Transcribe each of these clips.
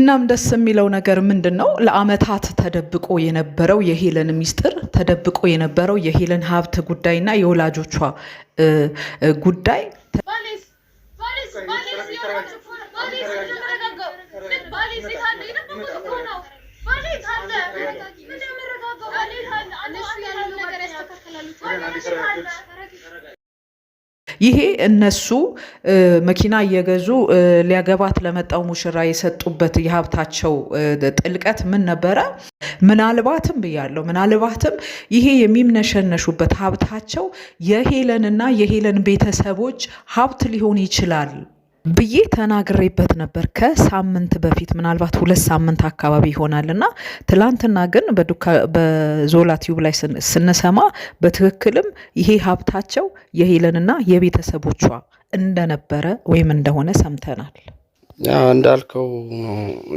እናም ደስ የሚለው ነገር ምንድነው? ለአመታት ተደብቆ የነበረው የሄለን ሚስጥር፣ ተደብቆ የነበረው የሄለን ሀብት ጉዳይና የወላጆቿ ጉዳይ ይሄ እነሱ መኪና እየገዙ ሊያገባት ለመጣው ሙሽራ የሰጡበት የሀብታቸው ጥልቀት ምን ነበረ? ምናልባትም ብያለሁ፣ ምናልባትም ይሄ የሚምነሸነሹበት ሀብታቸው የሄለንና የሄለን ቤተሰቦች ሀብት ሊሆን ይችላል ብዬ ተናግሬበት ነበር ከሳምንት በፊት፣ ምናልባት 2 ሳምንት አካባቢ ይሆናል። እና ትላንትና ግን በዞላ ቲዩብ ላይ ስንሰማ በትክክልም ይሄ ሀብታቸው የሄለንና የቤተሰቦቿ እንደነበረ ወይም እንደሆነ ሰምተናል። እንዳልከው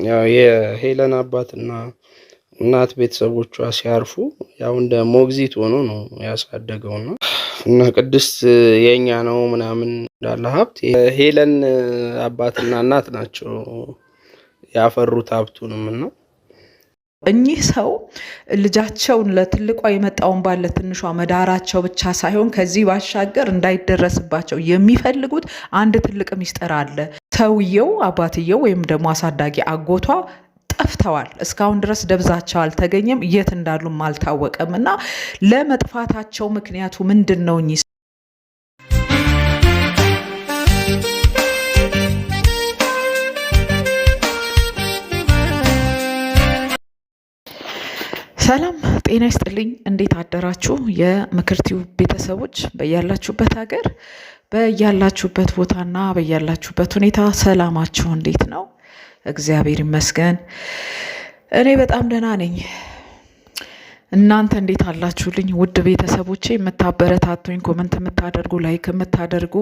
ያው የሄለን አባትና እናት ቤተሰቦቿ ሲያርፉ ያው እንደ ሞግዚት ሆኖ ነው ያሳደገውና እና ቅድስት የኛ ነው ምናምን እንዳለ ሀብት ሄለን አባትና እናት ናቸው ያፈሩት ሀብቱንም ነው። እኚህ ሰው ልጃቸውን ለትልቋ የመጣውን ባለ ትንሿ መዳራቸው ብቻ ሳይሆን ከዚህ ባሻገር እንዳይደረስባቸው የሚፈልጉት አንድ ትልቅ ሚስጥር አለ። ሰውየው አባትየው ወይም ደግሞ አሳዳጊ አጎቷ ጠፍተዋል። እስካሁን ድረስ ደብዛቸው አልተገኘም፣ የት እንዳሉም አልታወቀም። እና ለመጥፋታቸው ምክንያቱ ምንድን ነው? እኚህ ሰላም ጤና ይስጥልኝ። እንዴት አደራችሁ? የምክር ቲዩብ ቤተሰቦች በያላችሁበት ሀገር በያላችሁበት ቦታና በያላችሁበት ሁኔታ ሰላማችሁ እንዴት ነው? እግዚአብሔር ይመስገን እኔ በጣም ደህና ነኝ። እናንተ እንዴት አላችሁልኝ? ውድ ቤተሰቦቼ የምታበረታቱኝ፣ ኮመንት የምታደርጉ፣ ላይክ የምታደርጉ፣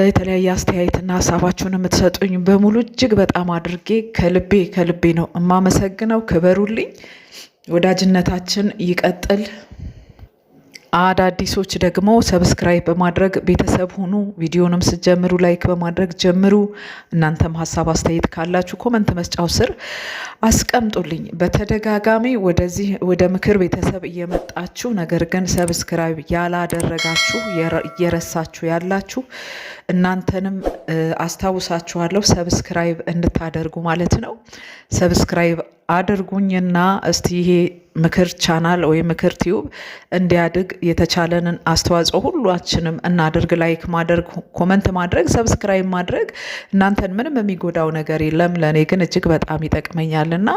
የተለያየ አስተያየትና ሀሳባችሁን የምትሰጡኝ በሙሉ እጅግ በጣም አድርጌ ከልቤ ነው የማመሰግነው። ክበሩልኝ። ወዳጅነታችን ይቀጥል። አዳዲሶች ደግሞ ሰብስክራይብ በማድረግ ቤተሰብ ሁኑ። ቪዲዮንም ስትጀምሩ ላይክ በማድረግ ጀምሩ። እናንተም ሀሳብ አስተያየት ካላችሁ ኮመንት መስጫው ስር አስቀምጡልኝ። በተደጋጋሚ ወደዚህ ወደ ምክር ቤተሰብ እየመጣችሁ ነገር ግን ሰብስክራይብ ያላደረጋችሁ እየረሳችሁ ያላችሁ እናንተንም አስታውሳችኋለሁ ሰብስክራይብ እንድታደርጉ ማለት ነው። ሰብስክራይብ አድርጉኝና እስቲ ይሄ ምክር ቻናል ወይ ምክር ቲዩብ እንዲያድግ የተቻለንን አስተዋጽኦ ሁላችንም እናድርግ። ላይክ ማድረግ፣ ኮመንት ማድረግ፣ ሰብስክራይብ ማድረግ እናንተን ምንም የሚጎዳው ነገር የለም። ለእኔ ግን እጅግ በጣም ይጠቅመኛልና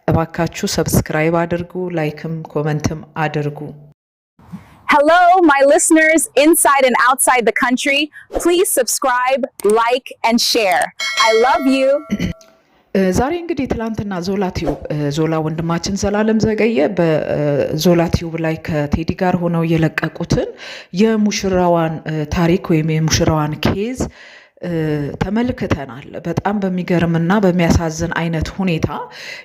እባካችሁ ሰብስክራይብ አድርጉ፣ ላይክም ኮመንትም አድርጉ። Hello, my listeners inside and outside the country. Please subscribe, like, and share. I love you. ዛሬ እንግዲህ ትላንትና ዞላ ወንድማችን ዘላለም ዘገየ በዞላ ቲዩብ ላይ ከቴዲ ጋር ሆነው የለቀቁትን የሙሽራዋን ታሪክ ወይም የሙሽራዋን ኬዝ ተመልክተናል። በጣም በሚገርምና በሚያሳዝን አይነት ሁኔታ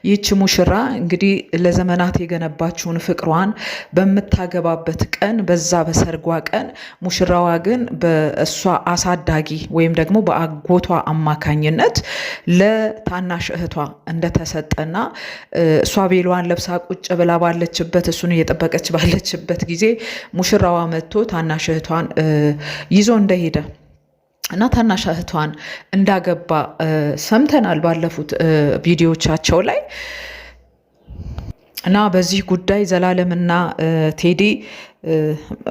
ይህች ሙሽራ እንግዲህ ለዘመናት የገነባችውን ፍቅሯን በምታገባበት ቀን በዛ በሰርጓ ቀን ሙሽራዋ ግን በእሷ አሳዳጊ ወይም ደግሞ በአጎቷ አማካኝነት ለታናሽ እህቷ እንደተሰጠና እሷ ቤሏን ለብሳ ቁጭ ብላ ባለችበት እሱን እየጠበቀች ባለችበት ጊዜ ሙሽራዋ መጥቶ ታናሽ እህቷን ይዞ እንደሄደ እና ታናሽ እህቷን እንዳገባ ሰምተናል ባለፉት ቪዲዮቻቸው ላይ። እና በዚህ ጉዳይ ዘላለምና ቴዲ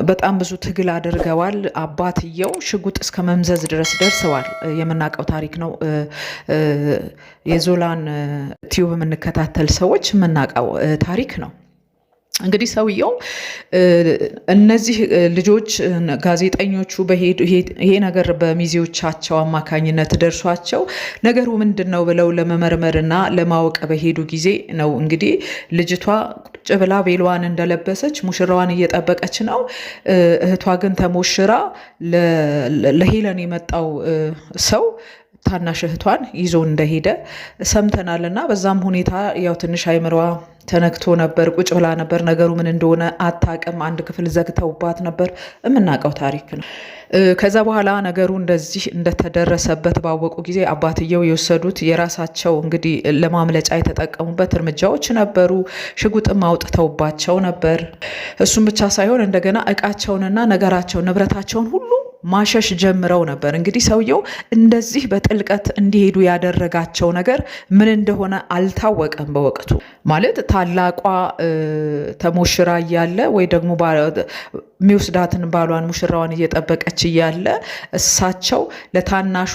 በጣም ብዙ ትግል አድርገዋል። አባትየው ሽጉጥ እስከ መምዘዝ ድረስ ደርሰዋል። የምናውቀው ታሪክ ነው። የዞላን ቲዩብ የምንከታተል ሰዎች የምናውቀው ታሪክ ነው። እንግዲህ ሰውየው እነዚህ ልጆች ጋዜጠኞቹ ይሄ ነገር በሚዜዎቻቸው አማካኝነት ደርሷቸው ነገሩ ምንድን ነው ብለው ለመመርመርና ለማወቅ በሄዱ ጊዜ ነው እንግዲህ ልጅቷ ቁጭ ብላ ቤሏን እንደለበሰች ሙሽራዋን እየጠበቀች ነው። እህቷ ግን ተሞሽራ ለሄለን የመጣው ሰው ታናሽ እህቷን ይዞ እንደሄደ ሰምተናልና በዛም ሁኔታ ያው ትንሽ አይምሯ ተነክቶ ነበር። ቁጭ ብላ ነበር። ነገሩ ምን እንደሆነ አታውቅም። አንድ ክፍል ዘግተውባት ነበር። የምናውቀው ታሪክ ነው። ከዛ በኋላ ነገሩ እንደዚህ እንደተደረሰበት ባወቁ ጊዜ አባትየው የወሰዱት የራሳቸው እንግዲህ ለማምለጫ የተጠቀሙበት እርምጃዎች ነበሩ። ሽጉጥም አውጥተውባቸው ነበር። እሱም ብቻ ሳይሆን እንደገና እቃቸውንና ነገራቸውን ንብረታቸውን ሁሉ ማሸሽ ጀምረው ነበር። እንግዲህ ሰውየው እንደዚህ በጥልቀት እንዲሄዱ ያደረጋቸው ነገር ምን እንደሆነ አልታወቀም በወቅቱ። ማለት ታላቋ ተሞሽራ እያለ ወይ ደግሞ የሚወስዳትን ባሏን ሙሽራዋን እየጠበቀች እያለ እሳቸው ለታናሿ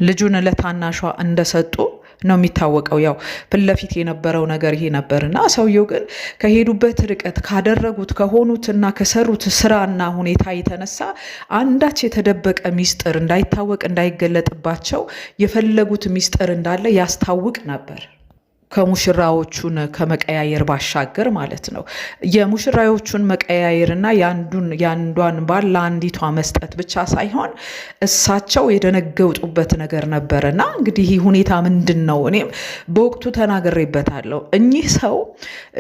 ልጁን ለታናሿ እንደሰጡ ነው የሚታወቀው። ያው ፊት ለፊት የነበረው ነገር ይሄ ነበርና ሰውየው ግን ከሄዱበት ርቀት ካደረጉት ከሆኑትና ከሰሩት ስራና ሁኔታ የተነሳ አንዳች የተደበቀ ሚስጥር እንዳይታወቅ እንዳይገለጥባቸው የፈለጉት ሚስጥር እንዳለ ያስታውቅ ነበር። ከሙሽራዎቹን ከመቀያየር ባሻገር ማለት ነው። የሙሽራዎቹን መቀያየርና የአንዷን ባል ለአንዲቷ መስጠት ብቻ ሳይሆን እሳቸው የደነገጡበት ነገር ነበረና እንግዲህ ይህ ሁኔታ ምንድን ነው? እኔም በወቅቱ ተናግሬበታለሁ። እኚህ ሰው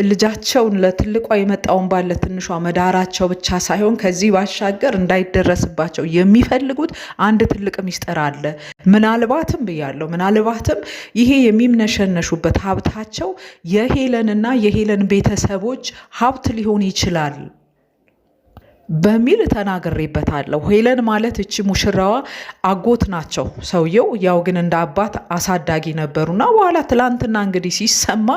ልጃቸውን ለትልቋ የመጣውን ባል ለትንሿ መዳራቸው ብቻ ሳይሆን ከዚህ ባሻገር እንዳይደረስባቸው የሚፈልጉት አንድ ትልቅ ሚስጥር አለ። ምናልባትም ብያለሁ፣ ምናልባትም ይሄ የሚምነሸነሹበት ሀብታቸው የሄለንና የሄለን ቤተሰቦች ሀብት ሊሆን ይችላል በሚል ተናግሬበታለሁ። ሄለን ማለት እቺ ሙሽራዋ አጎት ናቸው። ሰውየው ያው ግን እንደ አባት አሳዳጊ ነበሩና በኋላ ትላንትና እንግዲህ ሲሰማ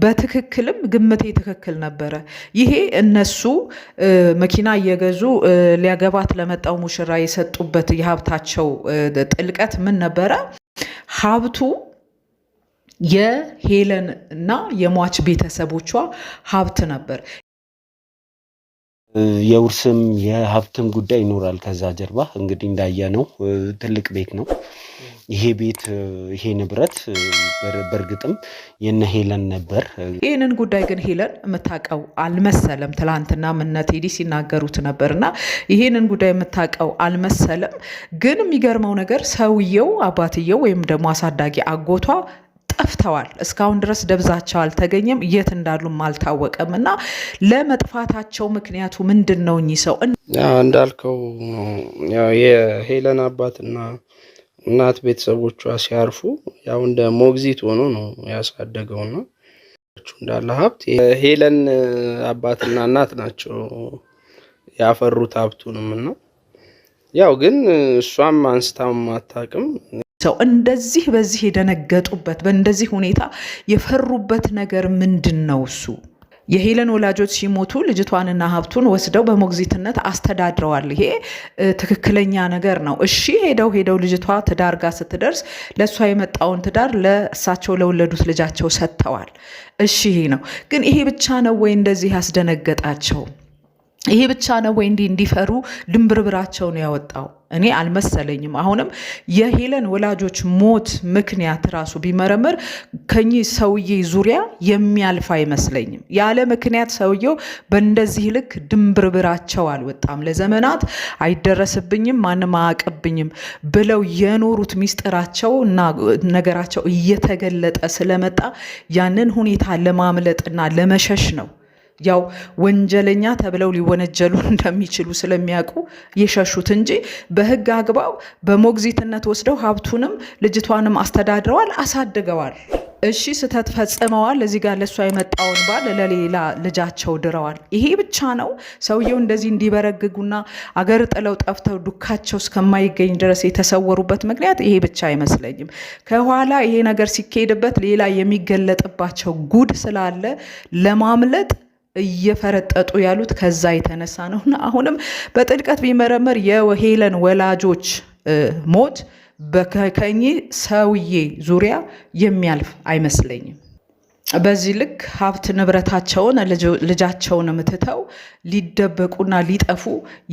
በትክክልም ግምቴ ትክክል ነበረ። ይሄ እነሱ መኪና እየገዙ ሊያገባት ለመጣው ሙሽራ የሰጡበት የሀብታቸው ጥልቀት ምን ነበረ? ሀብቱ የሄለን እና የሟች ቤተሰቦቿ ሀብት ነበር። የውርስም የሀብትም ጉዳይ ይኖራል ከዛ ጀርባ። እንግዲህ እንዳየነው ትልቅ ቤት ነው ይሄ ቤት፣ ይሄ ንብረት በእርግጥም የነ ሄለን ነበር። ይህንን ጉዳይ ግን ሄለን የምታውቀው አልመሰለም። ትላንትና እነ ቴዲ ሲናገሩት ነበርና ይህንን ጉዳይ የምታውቀው አልመሰለም። ግን የሚገርመው ነገር ሰውየው አባትየው ወይም ደግሞ አሳዳጊ አጎቷ ጠፍተዋል። እስካሁን ድረስ ደብዛቸው አልተገኘም። የት እንዳሉም አልታወቀም። እና ለመጥፋታቸው ምክንያቱ ምንድን ነው? እኚህ ሰው እንዳልከው ያው የሄለን አባትና እናት ቤተሰቦቿ ሲያርፉ ያው እንደ ሞግዚት ሆኖ ነው ያሳደገውና እንዳለ ሀብት ሄለን አባትና እናት ናቸው ያፈሩት ሀብቱንም ነው። ያው ግን እሷም አንስታም አታውቅም። ሰው እንደዚህ በዚህ የደነገጡበት በእንደዚህ ሁኔታ የፈሩበት ነገር ምንድን ነው? እሱ የሄለን ወላጆች ሲሞቱ ልጅቷንና ሀብቱን ወስደው በሞግዚትነት አስተዳድረዋል። ይሄ ትክክለኛ ነገር ነው። እሺ ሄደው ልጅቷ ትዳር ጋር ስትደርስ ለእሷ የመጣውን ትዳር ለእሳቸው ለወለዱት ልጃቸው ሰጥተዋል። እሺ ይሄ ነው። ግን ይሄ ብቻ ነው ወይ እንደዚህ ያስደነገጣቸው? ይሄ ብቻ ነው ወይ እንዲፈሩ ድንብርብራቸውን ያወጣው? እኔ አልመሰለኝም። አሁንም የሄለን ወላጆች ሞት ምክንያት ራሱ ቢመረመር ከኚህ ሰውዬ ዙሪያ የሚያልፍ አይመስለኝም። ያለ ምክንያት ሰውየው በእንደዚህ ልክ ድንብርብራቸው አልወጣም። ለዘመናት አይደረስብኝም፣ ማንም አያውቅብኝም ብለው የኖሩት ሚስጥራቸው እና ነገራቸው እየተገለጠ ስለመጣ ያንን ሁኔታ ለማምለጥና ለመሸሽ ነው። ያው ወንጀለኛ ተብለው ሊወነጀሉ እንደሚችሉ ስለሚያውቁ የሸሹት እንጂ በሕግ አግባብ በሞግዚትነት ወስደው ሀብቱንም ልጅቷንም አስተዳድረዋል፣ አሳድገዋል። እሺ ስህተት ፈጽመዋል። እዚህ ጋር ለእሷ የመጣውን ባል ለሌላ ልጃቸው ድረዋል። ይሄ ብቻ ነው ሰውየው እንደዚህ እንዲበረግጉና አገር ጥለው ጠፍተው ዱካቸው እስከማይገኝ ድረስ የተሰወሩበት ምክንያት ይሄ ብቻ አይመስለኝም። ከኋላ ይሄ ነገር ሲካሄድበት ሌላ የሚገለጥባቸው ጉድ ስላለ ለማምለጥ እየፈረጠጡ ያሉት ከዛ የተነሳ ነውና አሁንም በጥልቀት ቢመረመር የሄለን ወላጆች ሞት ከኚህ ሰውዬ ዙሪያ የሚያልፍ አይመስለኝም። በዚህ ልክ ሀብት ንብረታቸውን ልጃቸውን ምትተው ሊደበቁና ሊጠፉ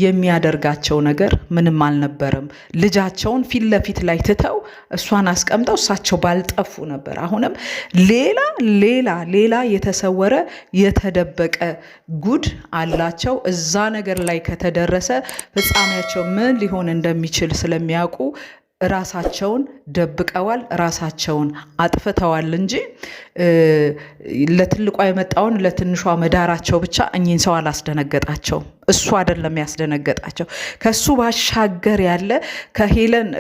የሚያደርጋቸው ነገር ምንም አልነበረም። ልጃቸውን ፊት ለፊት ላይ ትተው እሷን አስቀምጠው እሳቸው ባልጠፉ ነበር። አሁንም ሌላ የተሰወረ የተደበቀ ጉድ አላቸው። እዛ ነገር ላይ ከተደረሰ ፍጻሜያቸው ምን ሊሆን እንደሚችል ስለሚያውቁ ራሳቸውን ደብቀዋል፣ ራሳቸውን አጥፍተዋል እንጂ ለትልቋ የመጣውን ለትንሿ መዳራቸው ብቻ እኚህን ሰው አላስደነገጣቸውም። እሱ አይደለም ያስደነገጣቸው። ከሱ ባሻገር ያለ ከሄለን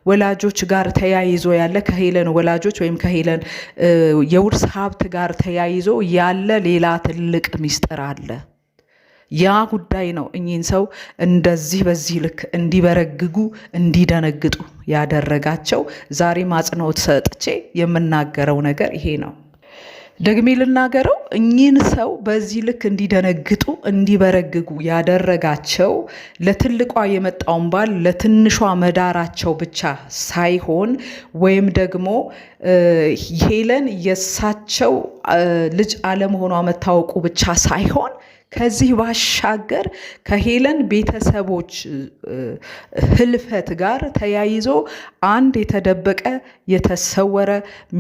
ወላጆች ጋር ተያይዞ ያለ ከሄለን ወላጆች ወይም ከሄለን የውርስ ሀብት ጋር ተያይዞ ያለ ሌላ ትልቅ ሚስጥር አለ። ያ ጉዳይ ነው እኚህን ሰው እንደዚህ በዚህ ልክ እንዲበረግጉ እንዲደነግጡ ያደረጋቸው። ዛሬ አጽንኦት ሰጥቼ የምናገረው ነገር ይሄ ነው። ደግሜ ልናገረው፣ እኚህን ሰው በዚህ ልክ እንዲደነግጡ እንዲበረግጉ ያደረጋቸው ለትልቋ የመጣውን ባል ለትንሿ መዳራቸው ብቻ ሳይሆን ወይም ደግሞ ሄለን የሳቸው ልጅ አለመሆኗ መታወቁ ብቻ ሳይሆን ከዚህ ባሻገር ከሄለን ቤተሰቦች ህልፈት ጋር ተያይዞ አንድ የተደበቀ የተሰወረ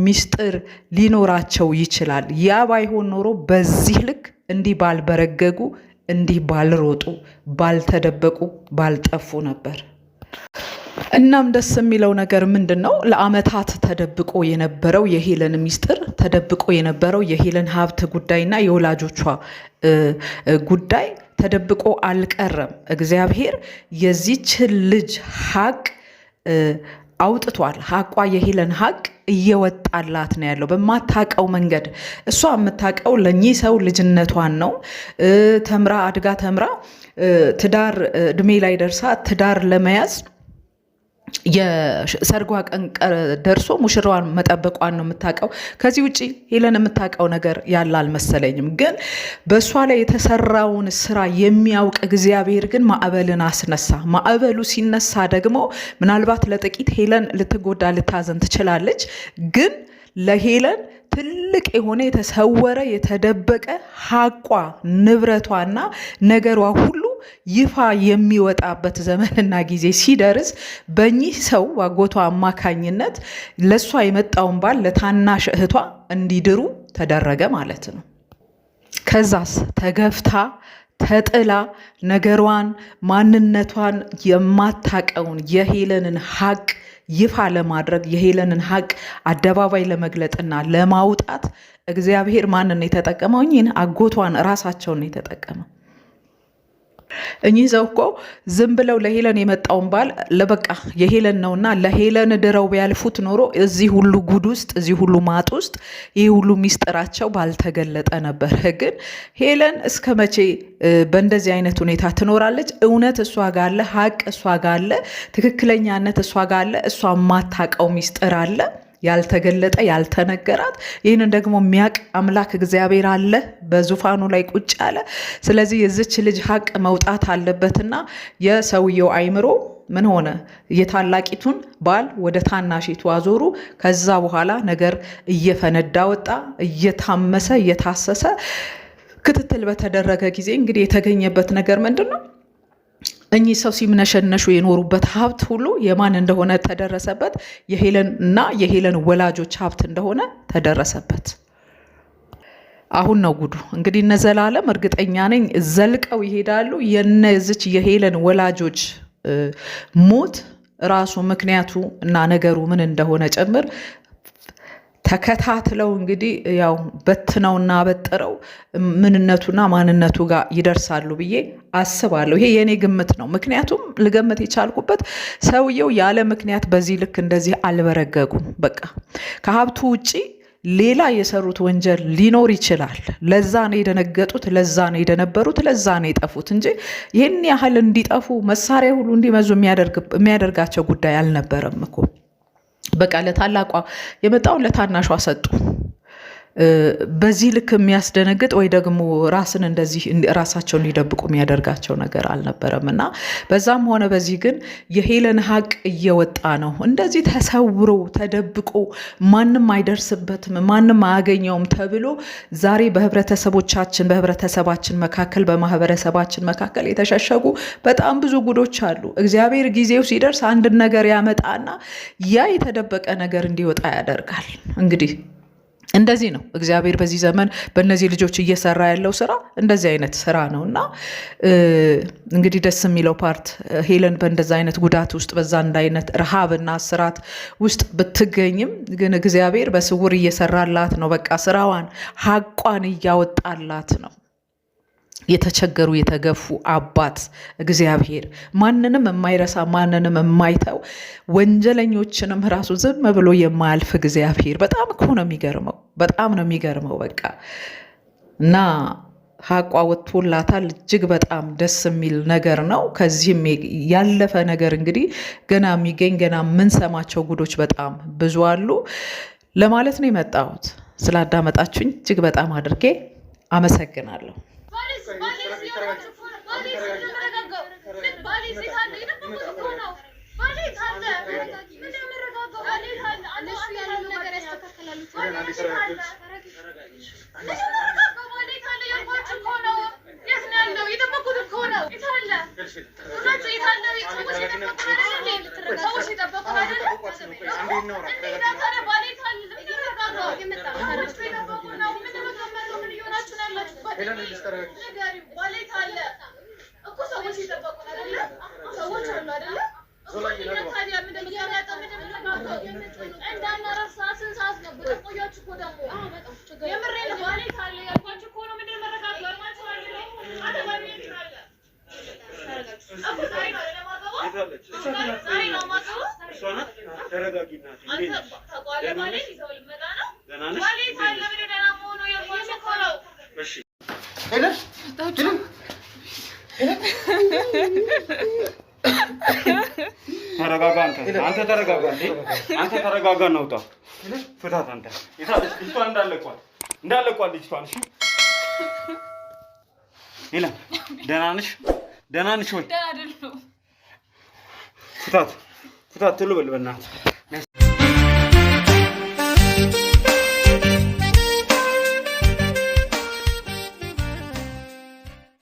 ሚስጥር ሊኖራቸው ይችላል። ያ ባይሆን ኖሮ በዚህ ልክ እንዲህ ባልበረገጉ፣ እንዲህ ባልሮጡ፣ ባልተደበቁ፣ ባልጠፉ ነበር። እናም ደስ የሚለው ነገር ምንድነው? ለአመታት ተደብቆ የነበረው የሄለን ሚስጥር፣ ተደብቆ የነበረው የሄለን ሀብት ጉዳይና የወላጆቿ ጉዳይ ተደብቆ አልቀረም። እግዚአብሔር የዚችን ልጅ ሀቅ አውጥቷል። ሀቋ የሄለን ሀቅ እየወጣላት ነው ያለው በማታቀው መንገድ። እሷ የምታቀው ለኚህ ሰው ልጅነቷን ነው። ተምራ አድጋ ተምራ ትዳር እድሜ ላይ ደርሳ ትዳር ለመያዝ የሰርጓ ቀን ደርሶ ሙሽራዋን መጠበቋን ነው የምታውቀው። ከዚህ ውጪ ሄለን የምታውቀው ነገር ያለ አልመሰለኝም። ግን በእሷ ላይ የተሰራውን ስራ የሚያውቅ እግዚአብሔር ግን ማዕበልን አስነሳ። ማዕበሉ ሲነሳ ደግሞ ምናልባት ለጥቂት ሄለን ልትጎዳ ልታዘን ትችላለች። ግን ለሄለን ትልቅ የሆነ የተሰወረ የተደበቀ ሀቋ ንብረቷና ነገሯ ሁሉ ይፋ የሚወጣበት ዘመንና ጊዜ ሲደርስ በእኚህ ሰው አጎቷ አማካኝነት ለሷ የመጣውን ባል ለታናሽ እህቷ እንዲድሩ ተደረገ ማለት ነው። ከዛስ ተገፍታ ተጥላ ነገሯን ማንነቷን የማታቀውን የሄለንን ሀቅ ይፋ ለማድረግ የሄለንን ሀቅ አደባባይ ለመግለጥና ለማውጣት እግዚአብሔር ማንን የተጠቀመው? እኚህን አጎቷን ራሳቸውን የተጠቀመው። እኚህ ሰው እኮ ዝም ብለው ለሄለን የመጣውን ባል ለበቃ የሄለን ነውና ለሄለን ድረው ቢያልፉት ኖሮ እዚህ ሁሉ ጉድ ውስጥ እዚህ ሁሉ ማጥ ውስጥ ይህ ሁሉ ሚስጥራቸው ባልተገለጠ ነበር። ግን ሄለን እስከ መቼ በእንደዚህ አይነት ሁኔታ ትኖራለች? እውነት እሷ ጋር አለ፣ ሀቅ እሷ ጋር አለ፣ ትክክለኛነት እሷ ጋር አለ። እሷ የማታውቀው ሚስጥር አለ ያልተገለጠ ያልተነገራት። ይህንን ደግሞ የሚያውቅ አምላክ እግዚአብሔር አለ በዙፋኑ ላይ ቁጭ ያለ። ስለዚህ የዚች ልጅ ሀቅ መውጣት አለበትና የሰውየው አይምሮ ምን ሆነ? የታላቂቱን ባል ወደ ታናሺቱ አዞሩ። ከዛ በኋላ ነገር እየፈነዳ ወጣ። እየታመሰ እየታሰሰ ክትትል በተደረገ ጊዜ እንግዲህ የተገኘበት ነገር ምንድን ነው? እኚህ ሰው ሲምነሸነሹ የኖሩበት ሀብት ሁሉ የማን እንደሆነ ተደረሰበት። የሄለን እና የሄለን ወላጆች ሀብት እንደሆነ ተደረሰበት። አሁን ነው ጉዱ። እንግዲህ እነ ዘላለም እርግጠኛ ነኝ ዘልቀው ይሄዳሉ። የነዚች የሄለን ወላጆች ሞት ራሱ ምክንያቱ እና ነገሩ ምን እንደሆነ ጭምር ተከታትለው እንግዲህ ያው በትነውና በጥረው ምንነቱና ማንነቱ ጋር ይደርሳሉ ብዬ አስባለሁ። ይሄ የኔ ግምት ነው። ምክንያቱም ልገምት የቻልኩበት ሰውየው ያለ ምክንያት በዚህ ልክ እንደዚህ አልበረገጉም። በቃ ከሀብቱ ውጪ ሌላ የሰሩት ወንጀል ሊኖር ይችላል። ለዛ ነው የደነገጡት፣ ለዛ ነው የደነበሩት፣ ለዛ ነው የጠፉት እንጂ ይህን ያህል እንዲጠፉ መሳሪያ ሁሉ እንዲመዙ የሚያደርጋቸው ጉዳይ አልነበረም እኮ። በቃ ለታላቋ የመጣውን ለታናሿ ሰጡ። በዚህ ልክ የሚያስደነግጥ ወይ ደግሞ ራስን እንደዚህ ራሳቸውን እንዲደብቁ የሚያደርጋቸው ነገር አልነበረም እና በዛም ሆነ በዚህ ግን የሄለን ሀቅ እየወጣ ነው። እንደዚህ ተሰውሮ ተደብቆ ማንም አይደርስበትም ማንም አያገኘውም ተብሎ ዛሬ በህብረተሰባችን መካከል በማህበረሰባችን መካከል የተሸሸጉ በጣም ብዙ ጉዶች አሉ። እግዚአብሔር ጊዜው ሲደርስ አንድ ነገር ያመጣና ያ የተደበቀ ነገር እንዲወጣ ያደርጋል። እንግዲህ እንደዚህ ነው እግዚአብሔር በዚህ ዘመን በእነዚህ ልጆች እየሰራ ያለው ስራ እንደዚህ አይነት ስራ ነው እና እንግዲህ ደስ የሚለው ፓርት ሄለን በእንደዚህ አይነት ጉዳት ውስጥ በዛ እንደ አይነት ረሃብና ስራት ውስጥ ብትገኝም ግን እግዚአብሔር በስውር እየሰራላት ነው። በቃ ስራዋን ሀቋን እያወጣላት ነው። የተቸገሩ የተገፉ አባት እግዚአብሔር ማንንም የማይረሳ ማንንም የማይተው ወንጀለኞችንም ራሱ ዝም ብሎ የማያልፍ እግዚአብሔር በጣም እኮ ነው የሚገርመው። በጣም ነው የሚገርመው። በቃ እና ሀቋ ወጥቶላታል። እጅግ በጣም ደስ የሚል ነገር ነው። ከዚህም ያለፈ ነገር እንግዲህ ገና የሚገኝ ገና የምንሰማቸው ጉዶች በጣም ብዙ አሉ ለማለት ነው የመጣሁት። ስላዳመጣችሁኝ እጅግ በጣም አድርጌ አመሰግናለሁ። ተረጋጋ አንተ ተረጋጋ እንዴ አንተ ተረጋጋ ነውጣ ፍታት አንተ ይታ እንዳለቋል ልጅቷን እሺ ሄለን ደህና ነሽ ወይ ፍታት ትሉ በል በእናትህ